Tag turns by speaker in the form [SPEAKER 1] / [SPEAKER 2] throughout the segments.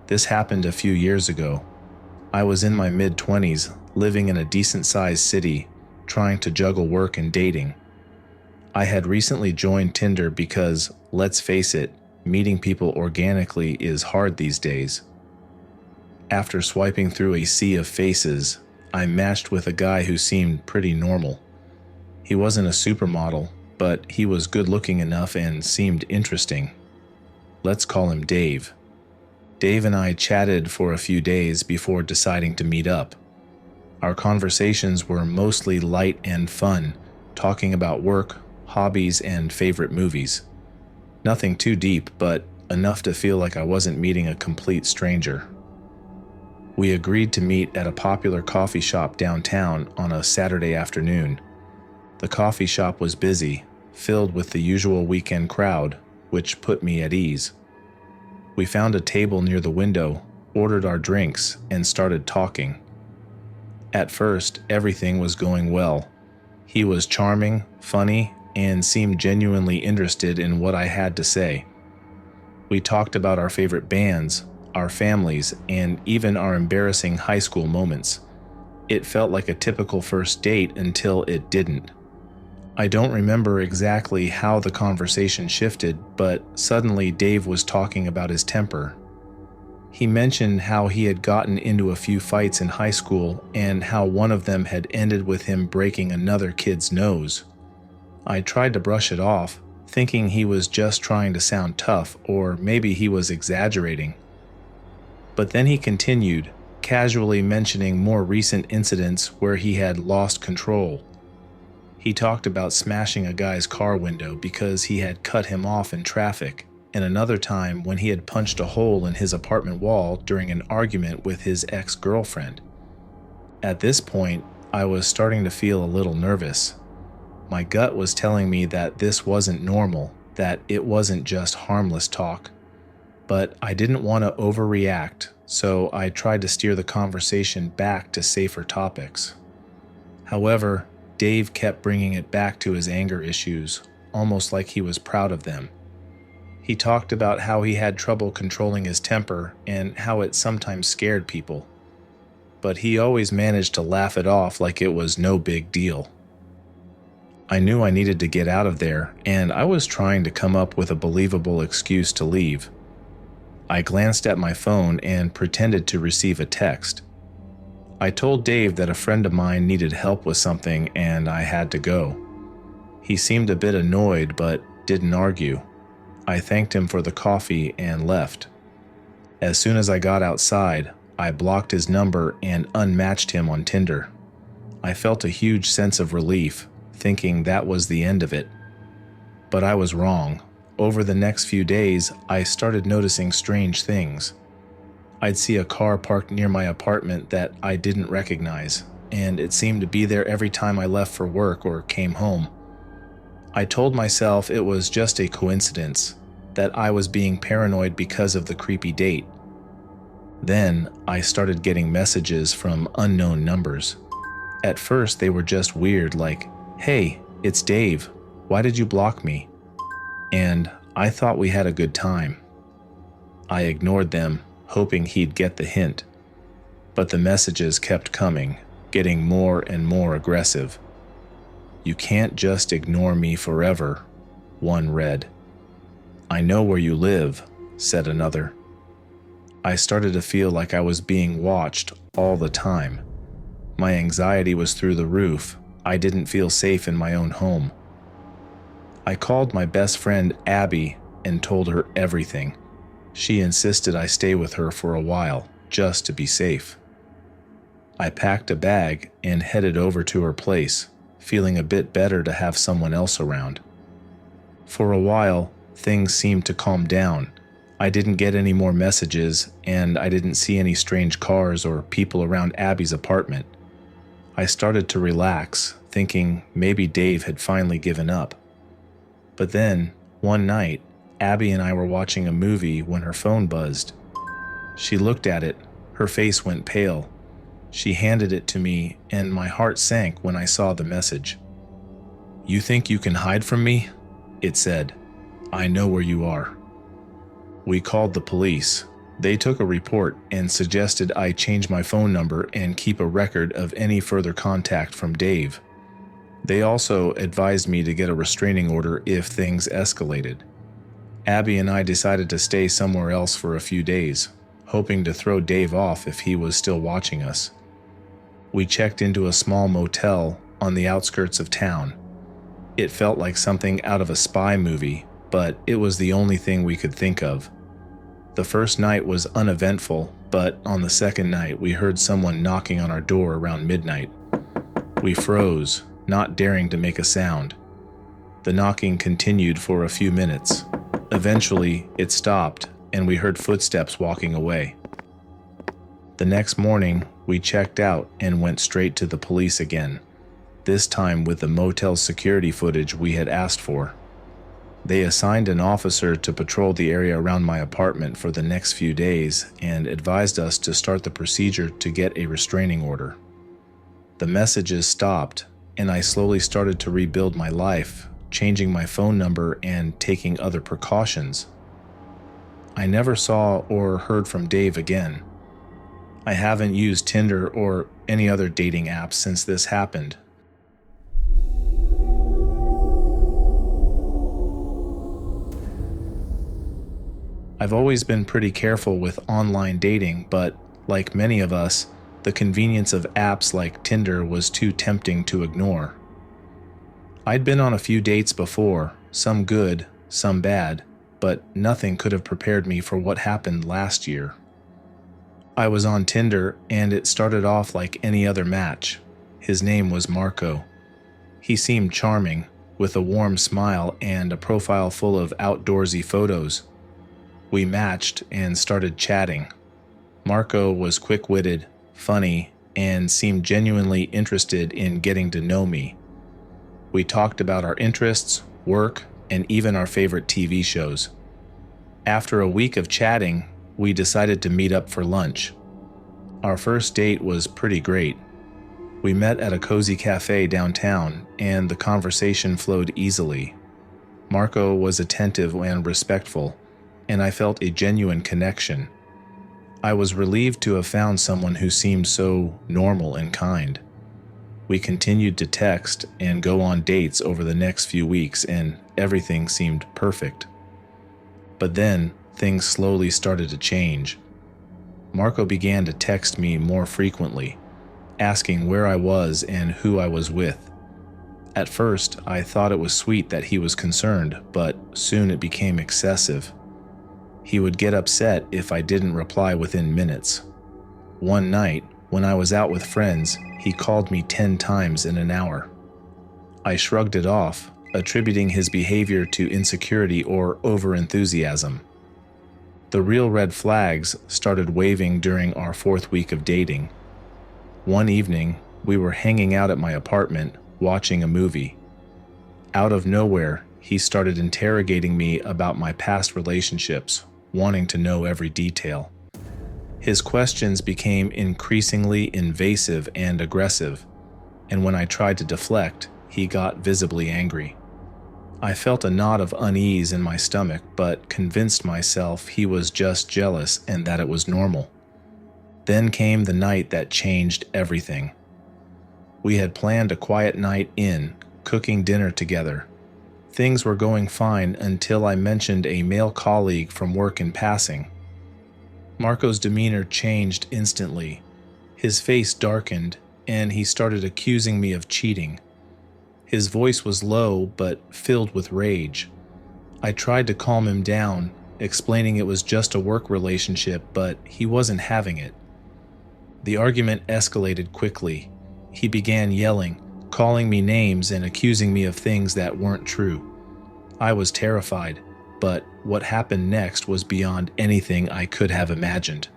[SPEAKER 1] This happened a few years ago. I was in my mid-20s, living in a decent-sized city, trying to juggle work and dating. I had recently joined Tinder because, let's face it, meeting people organically is hard these days. After swiping through a sea of faces, I matched with a guy who seemed pretty normal. He wasn't a supermodel, but he was good-looking enough and seemed interesting. Let's call him Dave. Dave and I chatted for a few days before deciding to meet up. Our conversations were mostly light and fun, talking about work, hobbies, and favorite movies. Nothing too deep, but enough to feel like I wasn't meeting a complete stranger. We agreed to meet at a popular coffee shop downtown on a Saturday afternoon. The coffee shop was busy, filled with the usual weekend crowd, which put me at ease. We found a table near the window, ordered our drinks, and started talking. At first, everything was going well. He was charming, funny, and seemed genuinely interested in what I had to say. We talked about our favorite bands, our families, and even our embarrassing high school moments. It felt like a typical first date until it didn't. I don't remember exactly how the conversation shifted, but suddenly Dave was talking about his temper. He mentioned how he had gotten into a few fights in high school and how one of them had ended with him breaking another kid's nose. I tried to brush it off, thinking he was just trying to sound tough, or maybe he was exaggerating. But then he continued, casually mentioning more recent incidents where he had lost control. He talked about smashing a guy's car window because he had cut him off in traffic, and another time when he had punched a hole in his apartment wall during an argument with his ex-girlfriend. At this point, I was starting to feel a little nervous. My gut was telling me that this wasn't normal, that it wasn't just harmless talk. But I didn't want to overreact, so I tried to steer the conversation back to safer topics. However, Dave kept bringing it back to his anger issues, almost like he was proud of them. He talked about how he had trouble controlling his temper and how it sometimes scared people. But he always managed to laugh it off like it was no big deal. I knew I needed to get out of there, and I was trying to come up with a believable excuse to leave. I glanced at my phone and pretended to receive a text. I told Dave that a friend of mine needed help with something and I had to go. He seemed a bit annoyed but didn't argue. I thanked him for the coffee and left. As soon as I got outside, I blocked his number and unmatched him on Tinder. I felt a huge sense of relief, thinking that was the end of it. But I was wrong. Over the next few days, I started noticing strange things. I'd see a car parked near my apartment that I didn't recognize, and it seemed to be there every time I left for work or came home. I told myself it was just a coincidence, that I was being paranoid because of the creepy date. Then, I started getting messages from unknown numbers. At first, they were just weird, like, "Hey, it's Dave. Why did you block me?" And I thought we had a good time. I ignored them, hoping he'd get the hint. But the messages kept coming, getting more and more aggressive. "You can't just ignore me forever," one read. "I know where you live," said another. I started to feel like I was being watched all the time. My anxiety was through the roof. I didn't feel safe in my own home. I called my best friend Abby and told her everything. She insisted I stay with her for a while, just to be safe. I packed a bag and headed over to her place, feeling a bit better to have someone else around. For a while, things seemed to calm down. I didn't get any more messages, and I didn't see any strange cars or people around Abby's apartment. I started to relax, thinking maybe Dave had finally given up. But then, one night, Abby and I were watching a movie when her phone buzzed. She looked at it, her face went pale. She handed it to me, and my heart sank when I saw the message. "You think you can hide from me?" it said. "I know where you are." We called the police. They took a report and suggested I change my phone number and keep a record of any further contact from Dave. They also advised me to get a restraining order if things escalated. Abby and I decided to stay somewhere else for a few days, hoping to throw Dave off if he was still watching us. We checked into a small motel on the outskirts of town. It felt like something out of a spy movie, but it was the only thing we could think of. The first night was uneventful, but on the second night we heard someone knocking on our door around midnight. We froze, not daring to make a sound. The knocking continued for a few minutes. Eventually, it stopped, and we heard footsteps walking away. The next morning, we checked out and went straight to the police again, this time with the motel security footage we had asked for. They assigned an officer to patrol the area around my apartment for the next few days and advised us to start the procedure to get a restraining order. The messages stopped, and I slowly started to rebuild my life, changing my phone number and taking other precautions. I never saw or heard from Dave again. I haven't used Tinder or any other dating apps since this happened. I've always been pretty careful with online dating, but like many of us, the convenience of apps like Tinder was too tempting to ignore. I'd been on a few dates before, some good, some bad, but nothing could have prepared me for what happened last year. I was on Tinder, and it started off like any other match. His name was Marco. He seemed charming, with a warm smile and a profile full of outdoorsy photos. We matched and started chatting. Marco was quick-witted, funny, and seemed genuinely interested in getting to know me. We talked about our interests, work, and even our favorite TV shows. After a week of chatting, we decided to meet up for lunch. Our first date was pretty great. We met at a cozy cafe downtown, and the conversation flowed easily. Marco was attentive and respectful, and I felt a genuine connection. I was relieved to have found someone who seemed so normal and kind. We continued to text and go on dates over the next few weeks, and everything seemed perfect. But then, things slowly started to change. Marco began to text me more frequently, asking where I was and who I was with. At first, I thought it was sweet that he was concerned, but soon it became excessive. He would get upset if I didn't reply within minutes. One night, when I was out with friends, he called me 10 times in an hour. I shrugged it off, attributing his behavior to insecurity or overenthusiasm. The real red flags started waving during our 4th week of dating. One evening, we were hanging out at my apartment, watching a movie. Out of nowhere, he started interrogating me about my past relationships, wanting to know every detail. His questions became increasingly invasive and aggressive, and when I tried to deflect, he got visibly angry. I felt a knot of unease in my stomach, but convinced myself he was just jealous and that it was normal. Then came the night that changed everything. We had planned a quiet night in, cooking dinner together. Things were going fine until I mentioned a male colleague from work in passing. Marco's demeanor changed instantly. His face darkened, and he started accusing me of cheating. His voice was low but filled with rage. I tried to calm him down, explaining it was just a work relationship, but he wasn't having it. The argument escalated quickly. He began yelling, calling me names and accusing me of things that weren't true. I was terrified, but what happened next was beyond anything I could have imagined.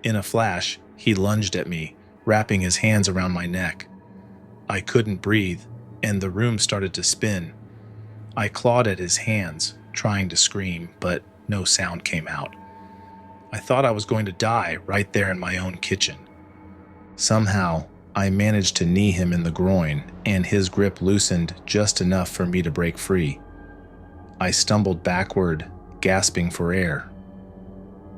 [SPEAKER 1] In a flash, he lunged at me, wrapping his hands around my neck. I couldn't breathe, and the room started to spin. I clawed at his hands, trying to scream, but no sound came out. I thought I was going to die right there in my own kitchen. Somehow, I managed to knee him in the groin, and his grip loosened just enough for me to break free. I stumbled backward, gasping for air.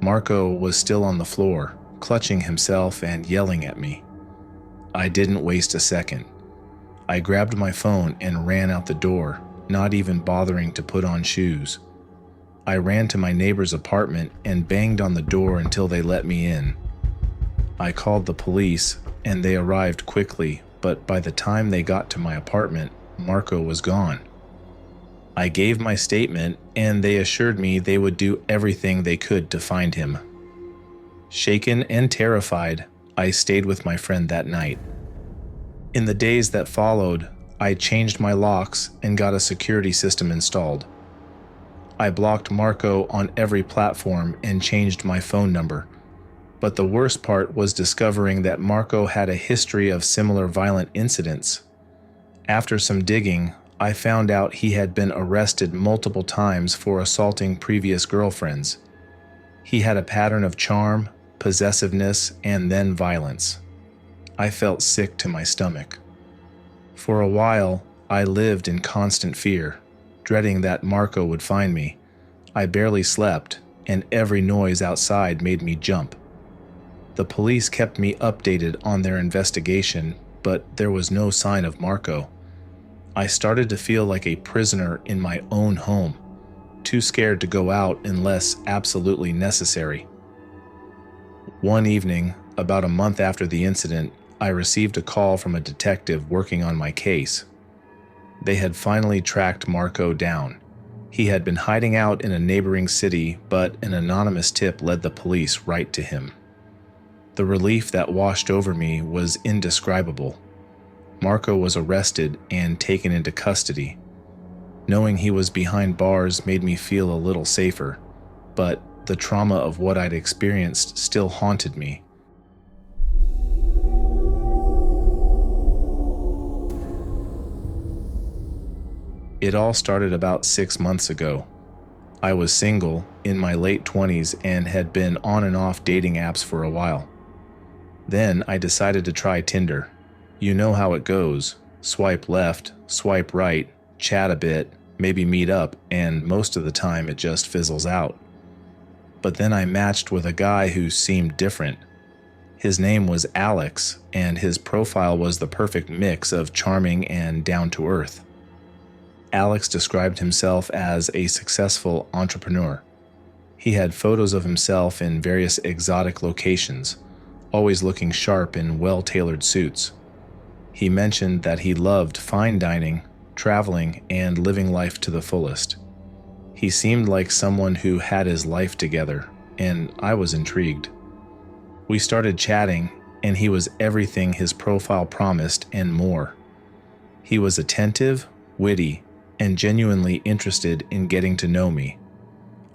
[SPEAKER 1] Marco was still on the floor, clutching himself and yelling at me. I didn't waste a second. I grabbed my phone and ran out the door, not even bothering to put on shoes. I ran to my neighbor's apartment and banged on the door until they let me in. I called the police, and they arrived quickly, but by the time they got to my apartment, Marco was gone. I gave my statement, and they assured me they would do everything they could to find him. Shaken and terrified, I stayed with my friend that night. In the days that followed, I changed my locks and got a security system installed. I blocked Marco on every platform and changed my phone number. But the worst part was discovering that Marco had a history of similar violent incidents. After some digging, I found out he had been arrested multiple times for assaulting previous girlfriends. He had a pattern of charm, possessiveness, and then violence. I felt sick to my stomach. For a while, I lived in constant fear, dreading that Marco would find me. I barely slept, and every noise outside made me jump. The police kept me updated on their investigation, but there was no sign of Marco. I started to feel like a prisoner in my own home, too scared to go out unless absolutely necessary. One evening, about a month after the incident, I received a call from a detective working on my case. They had finally tracked Marco down. He had been hiding out in a neighboring city, but an anonymous tip led the police right to him. The relief that washed over me was indescribable. Marco was arrested and taken into custody. Knowing he was behind bars made me feel a little safer, but the trauma of what I'd experienced still haunted me. It all started about 6 months ago. I was single, in my late 20s, and had been on and off dating apps for a while. Then I decided to try Tinder. You know how it goes. Swipe left, swipe right, chat a bit, maybe meet up, and most of the time it just fizzles out. But then I matched with a guy who seemed different. His name was Alex, and his profile was the perfect mix of charming and down-to-earth. Alex described himself as a successful entrepreneur. He had photos of himself in various exotic locations, always looking sharp in well-tailored suits. He mentioned that he loved fine dining, traveling, and living life to the fullest. He seemed like someone who had his life together, and I was intrigued. We started chatting, and he was everything his profile promised and more. He was attentive, witty, and genuinely interested in getting to know me.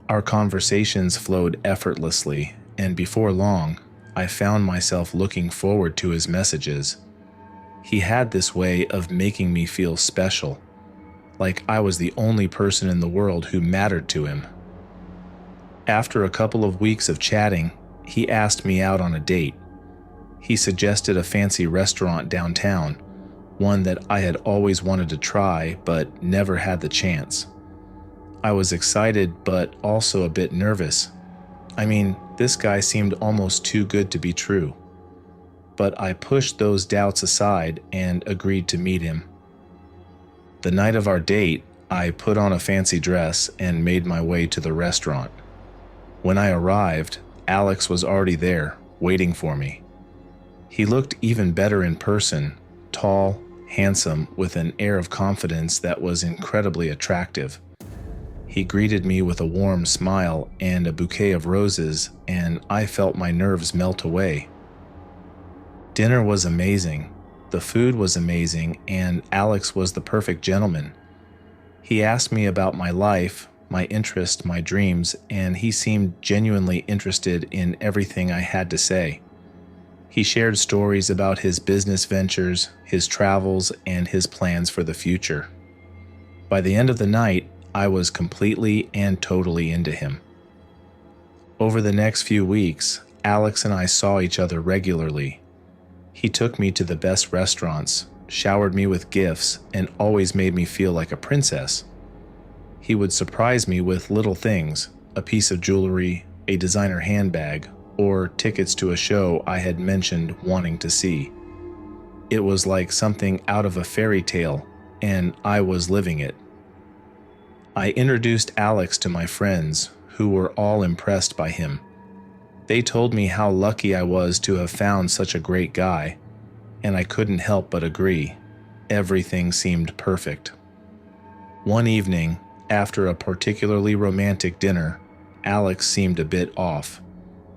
[SPEAKER 1] Our conversations flowed effortlessly, and before long, I found myself looking forward to his messages. He had this way of making me feel special, like I was the only person in the world who mattered to him. After a couple of weeks of chatting, he asked me out on a date. He suggested a fancy restaurant downtown, one that I had always wanted to try but never had the chance. I was excited but also a bit nervous. I mean, this guy seemed almost too good to be true. But I pushed those doubts aside and agreed to meet him. The night of our date, I put on a fancy dress and made my way to the restaurant. When I arrived, Alex was already there, waiting for me. He looked even better in person, tall, handsome, with an air of confidence that was incredibly attractive. He greeted me with a warm smile and a bouquet of roses, and I felt my nerves melt away. Dinner was amazing, the food was amazing, and Alex was the perfect gentleman. He asked me about my life, my interests, my dreams, and he seemed genuinely interested in everything I had to say. He shared stories about his business ventures, his travels, and his plans for the future. By the end of the night, I was completely and totally into him. Over the next few weeks, Alex and I saw each other regularly. He took me to the best restaurants, showered me with gifts, and always made me feel like a princess. He would surprise me with little things, a piece of jewelry, a designer handbag, or tickets to a show I had mentioned wanting to see. It was like something out of a fairy tale, and I was living it. I introduced Alex to my friends, who were all impressed by him. They told me how lucky I was to have found such a great guy, and I couldn't help but agree. Everything seemed perfect. One evening, after a particularly romantic dinner, Alex seemed a bit off.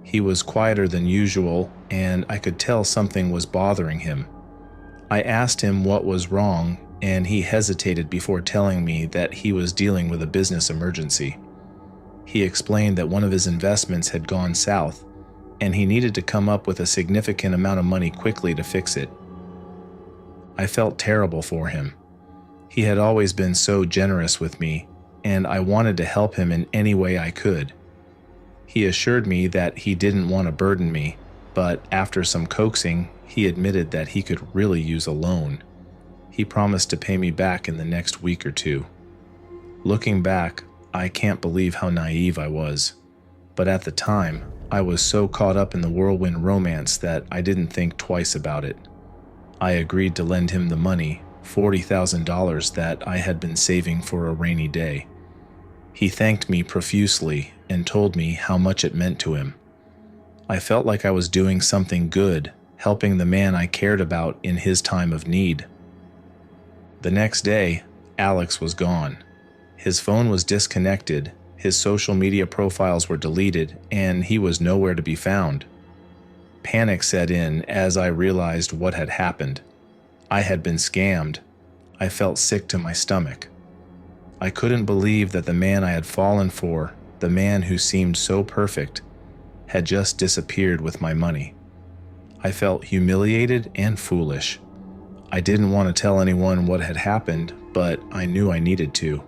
[SPEAKER 1] He was quieter than usual, and I could tell something was bothering him. I asked him what was wrong, and he hesitated before telling me that he was dealing with a business emergency. He explained that one of his investments had gone south, and he needed to come up with a significant amount of money quickly to fix it. I felt terrible for him. He had always been so generous with me, and I wanted to help him in any way I could. He assured me that he didn't want to burden me, but after some coaxing, he admitted that he could really use a loan. He promised to pay me back in the next week or two. Looking back, I can't believe how naive I was, but at the time, I was so caught up in the whirlwind romance that I didn't think twice about it. I agreed to lend him the money, $40,000 that I had been saving for a rainy day. He thanked me profusely and told me how much it meant to him. I felt like I was doing something good, helping the man I cared about in his time of need. The next day, Alex was gone. His phone was disconnected, his social media profiles were deleted, and he was nowhere to be found. Panic set in as I realized what had happened. I had been scammed. I felt sick to my stomach. I couldn't believe that the man I had fallen for, the man who seemed so perfect, had just disappeared with my money. I felt humiliated and foolish. I didn't want to tell anyone what had happened, but I knew I needed to.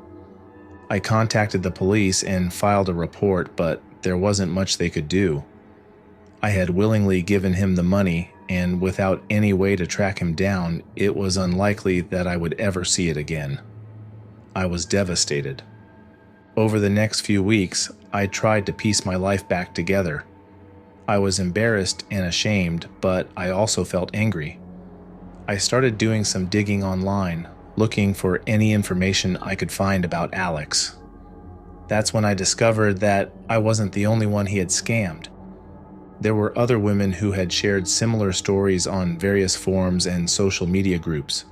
[SPEAKER 1] I contacted the police and filed a report, but there wasn't much they could do. I had willingly given him the money, and without any way to track him down, it was unlikely that I would ever see it again. I was devastated. Over the next few weeks, I tried to piece my life back together. I was embarrassed and ashamed, but I also felt angry. I started doing some digging online, looking for any information I could find about Alex. That's when I discovered that I wasn't the only one he had scammed. There were other women who had shared similar stories on various forums and social media groups.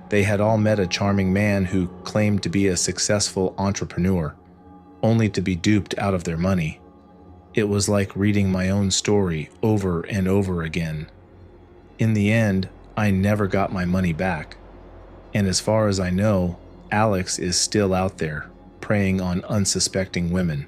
[SPEAKER 1] They had all met a charming man who claimed to be a successful entrepreneur, only to be duped out of their money. It was like reading my own story over and over again. In the end, I never got my money back. And as far as I know, Alex is still out there, preying on unsuspecting women.